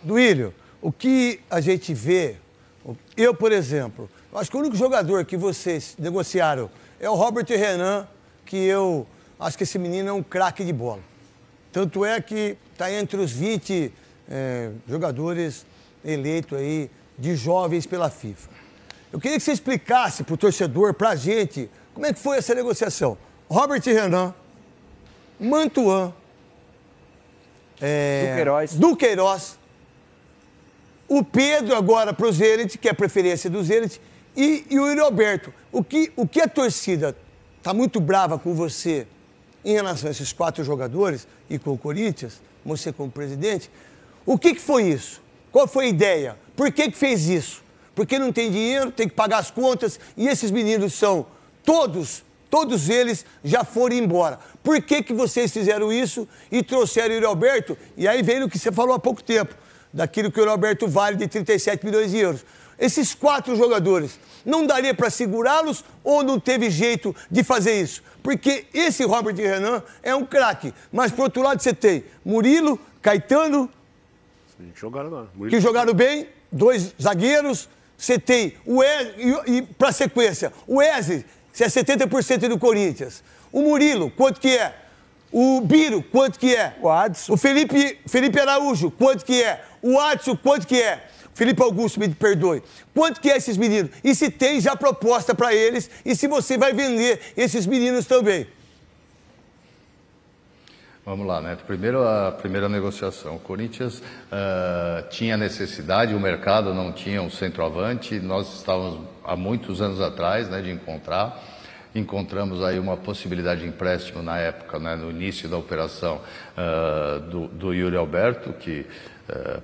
Duílio, o que a gente vê, eu, por exemplo, acho que o único jogador que vocês negociaram é o Robert Renan, que eu acho que esse menino é um craque de bola. Tanto é que está entre os 20 jogadores eleitos aí de jovens pela FIFA. Eu queria que você explicasse para o torcedor, para a gente, como é que foi essa negociação. Robert Renan, Mantuan, Duqueiroz, o Pedro agora para o Zenit, que é a preferência do Zenit, e o Yuri Alberto. O que a torcida está muito brava com você em relação a esses 4 jogadores e com o Corinthians, você como presidente, o que foi isso? Qual foi a ideia? Por que fez isso? Porque não tem dinheiro, tem que pagar as contas e esses meninos são todos eles já foram embora. Por que vocês fizeram isso e trouxeram o Yuri Alberto? E aí veio o que você falou há pouco tempo, daquilo que o Yuri Alberto vale de 37 milhões de euros. Esses 4 jogadores, não daria para segurá-los ou não teve jeito de fazer isso? Porque esse Robert Renan é um craque, mas por outro lado você tem Murilo, Caetano, que jogaram bem, 2 zagueiros, você tem o Wesley, e para a sequência, o Wesley, você é 70% do Corinthians. O Murilo, quanto que é? O Biro, quanto que é? O Adson. O Felipe Araújo, quanto que é? O Adson, quanto que é? Felipe Augusto, me perdoe. Quanto que é esses meninos? E se tem já proposta para eles e se você vai vender esses meninos também? Vamos lá, né? Primeiro, a primeira negociação. O Corinthians tinha necessidade, o mercado não tinha um centroavante. Nós estávamos há muitos anos atrás, né, de encontrar. Encontramos aí uma possibilidade de empréstimo na época, né, no início da operação do Yuri Alberto, que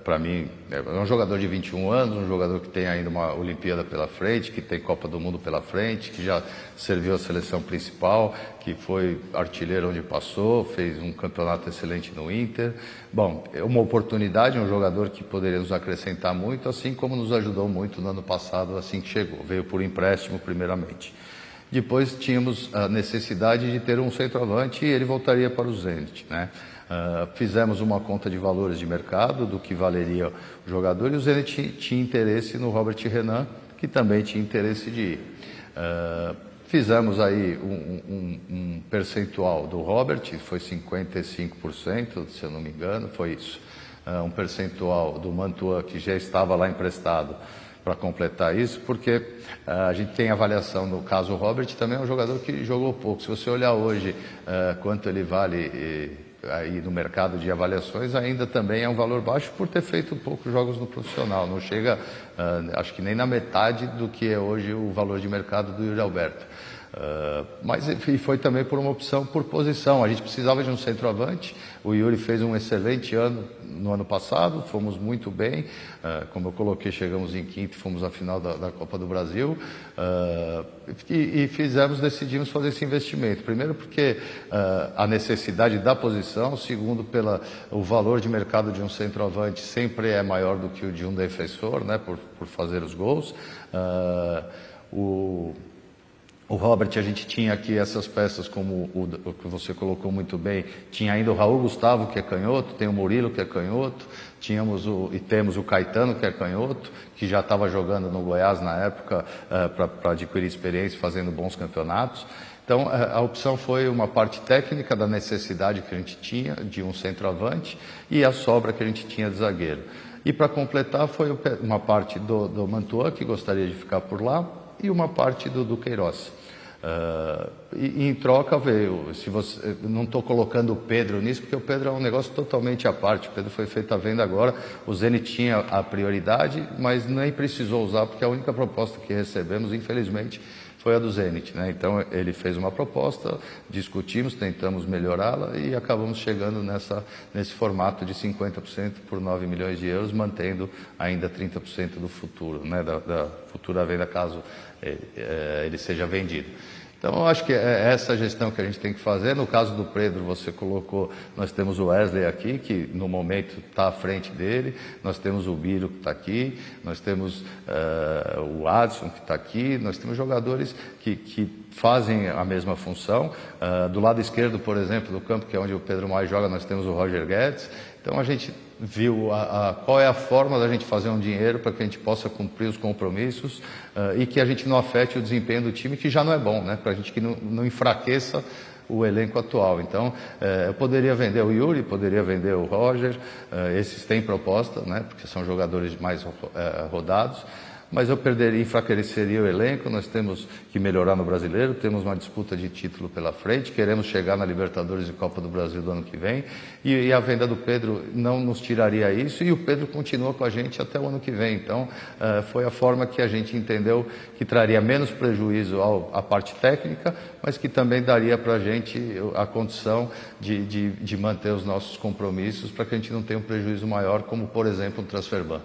para mim é um jogador de 21 anos, um jogador que tem ainda uma Olimpíada pela frente, que tem Copa do Mundo pela frente, que já serviu a seleção principal, que foi artilheiro onde passou, fez um campeonato excelente no Inter. Bom, é uma oportunidade, um jogador que poderia nos acrescentar muito, assim como nos ajudou muito no ano passado, assim que chegou. Veio por empréstimo primeiramente. Depois tínhamos a necessidade de ter um centroavante e ele voltaria para o Zenit, né? Fizemos uma conta de valores de mercado do que valeria o jogador e o Zenit tinha interesse no Robert Renan, que também tinha interesse de ir. Fizemos aí um percentual do Robert, foi 55%, se eu não me engano, foi isso. Um percentual do Mantuan, que já estava lá emprestado, para completar isso, porque a gente tem avaliação, no caso o Robert também é um jogador que jogou pouco. Se você olhar hoje quanto ele vale aí no mercado de avaliações, ainda também é um valor baixo por ter feito poucos jogos no profissional. Não chega, acho que nem na metade do que é hoje o valor de mercado do Yuri Alberto. Mas foi também por uma opção por posição. A gente precisava de um centroavante. O Yuri fez um excelente ano no ano passado, fomos muito bem. Como eu coloquei, chegamos em quinto e fomos à final da Copa do Brasil. Decidimos fazer esse investimento. Primeiro porque a necessidade da posição, segundo o valor de mercado de um centroavante sempre é maior do que o de um defensor, né, por fazer os gols. O Robert, a gente tinha aqui essas peças, como o que você colocou muito bem, tinha ainda o Raul Gustavo, que é canhoto, tem o Murilo, que é canhoto, temos o Caetano, que é canhoto, que já estava jogando no Goiás na época para adquirir experiência, fazendo bons campeonatos. Então, a opção foi uma parte técnica da necessidade que a gente tinha de um centroavante e a sobra que a gente tinha de zagueiro. E para completar, foi uma parte do Mantuan, que gostaria de ficar por lá, e uma parte do Duqueiroz. Em troca veio, não estou colocando o Pedro nisso, porque o Pedro é um negócio totalmente à parte. O Pedro foi feito à venda agora, o Zenit tinha a prioridade, mas nem precisou usar, porque a única proposta que recebemos, infelizmente, foi a do Zenit, né? Então ele fez uma proposta, discutimos, tentamos melhorá-la e acabamos chegando nesse formato de 50% por 9 milhões de euros, mantendo ainda 30% do futuro, né? Da futura venda, caso ele seja vendido. Então, eu acho que é essa gestão que a gente tem que fazer. No caso do Pedro, você colocou, nós temos o Wesley aqui, que no momento está à frente dele, nós temos o Biro, que está aqui, nós temos o Adson, que está aqui, nós temos jogadores que fazem a mesma função. Do lado esquerdo, por exemplo, do campo, que é onde o Pedro mais joga, nós temos o Roger Guedes. Então, a gente viu qual é a forma da gente fazer um dinheiro para que a gente possa cumprir os compromissos e que a gente não afete o desempenho do time, que já não é bom, né? Para a gente que não enfraqueça o elenco atual. Então, eu poderia vender o Yuri, poderia vender o Roger, esses têm proposta, né? Porque são jogadores mais rodados, mas eu enfraqueceria o elenco. Nós temos que melhorar no Brasileiro, temos uma disputa de título pela frente, queremos chegar na Libertadores e Copa do Brasil do ano que vem, e a venda do Pedro não nos tiraria isso, e o Pedro continua com a gente até o ano que vem. Então, foi a forma que a gente entendeu que traria menos prejuízo à parte técnica, mas que também daria para a gente a condição de manter os nossos compromissos, para que a gente não tenha um prejuízo maior, como, por exemplo, um transfer ban.